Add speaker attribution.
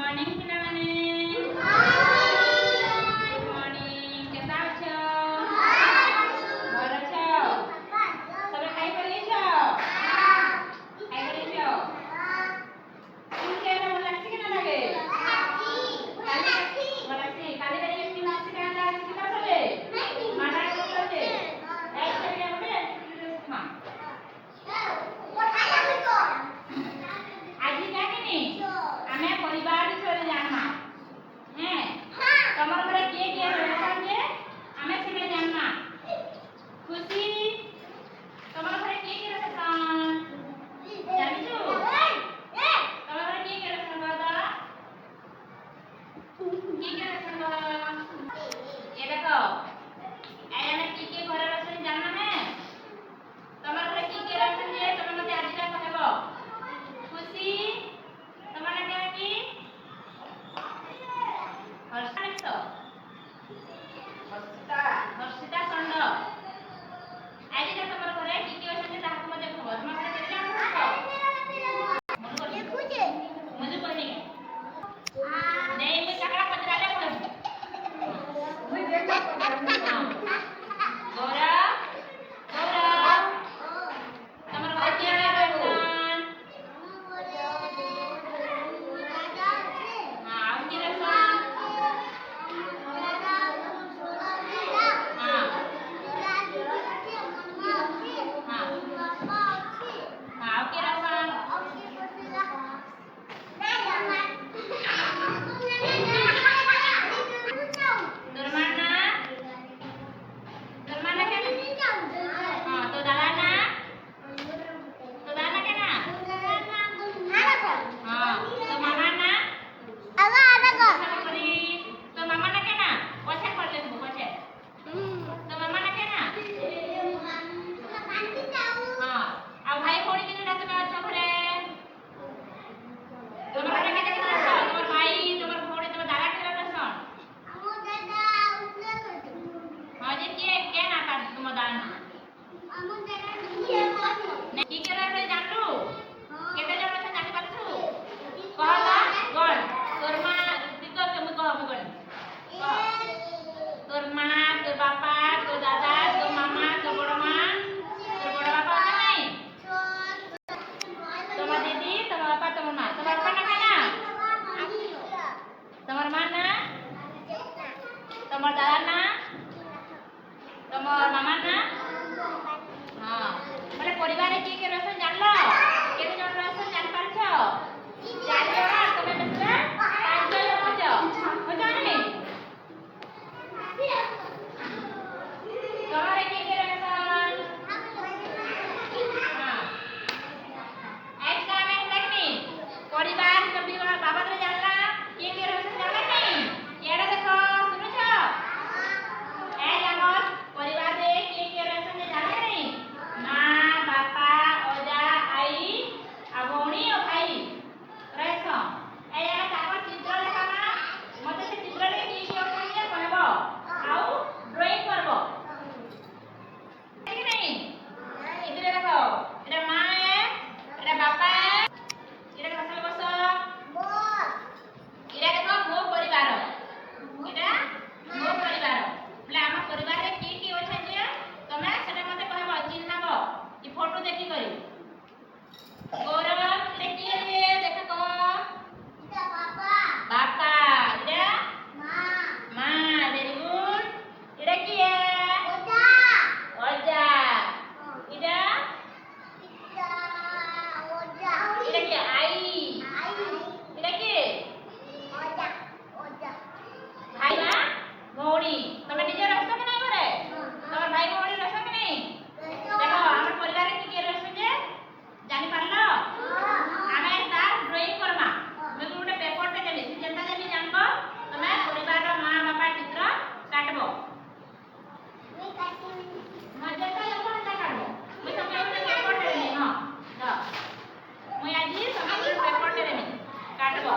Speaker 1: morning पिलामाने good morning कैसा अछो भल अछो सबे खाई परिछो खाई परिछो स्कूल के ना मन लागसी के ना लागे काली मन लागसी काली बेरी के लागसी का लागसी का सबे माना को से एक से के बोले मां आज क्या कनी हमें परिवार विषय जानना हैं तमर घरे के रहसन जे हमें सिने जानना खुशी तमर घरे के रहसन जानी छु तमर घरे के रहसन दादा के रहसन दादा ये देखो आया में के घरे रहसन जानना है तमर घरे के रहसन जे तमर मते आज का कहबो खुशी तमरा के की हर्षिता हर्षिता संड आज का तमर घरे की होछन ताहा को मते खबर हमरा घरे केते जानो मन देखुजे मुझे कहनी नहीं मैं सकरा पचराले पड़ मुझे देखा गोरा गोरा तमर घरे के रहसन हां हम की रहसन तमर दादा ना तमर मामा ना हां माने परिवार के रहसन जानलो केते जण रहसन जान पाछो चार जण तमे बेसरा पांच जण होछो होछो नहीं तमरे के रहसन हां आज का में देखनी परिवार कभी बाबा रे जानला के रहसन जानला नहीं एड़ा देखो परिवार रे के रहसन जाने नहीं मां बापा ओजा आई आ भौणी और भाई रहसन एया ताकर चित्र देखाना मते से चित्र रे की होखनिया कहबो आउ ड्राइंग करबो ठीक नहीं इधर देखो एटा मां है एटा बापा है एटा फसल बस एटा देखो मो परिवार एटा मो परिवार बोले हम परिवार रे की होछे जे तमे सेटा मते कहबो चिन्हबो ई फोटो देखि करी गौरव रे की रे देख को इटा बापा इटा मां वेरी गुड इटा की है ओजा इटा इटा की आई इटा की भाई ना भौणी तमे निजे रहतो कि नहीं घरे तमर भाई भौणी रहतो कि नहीं देखो हमर परिवार के रहतो जे जानि पारलो आमे तार ड्राइंग करबा मैं गुटे पेपर पे देबी जेंता देबी जानबो तमे परिवार रो मां बापा चित्र काटबो मैं काटू मजे तो लोग हटा काटबो मैं समय पे पेपर देबी हां द मैं आज समय पे पेपर देबी काटबो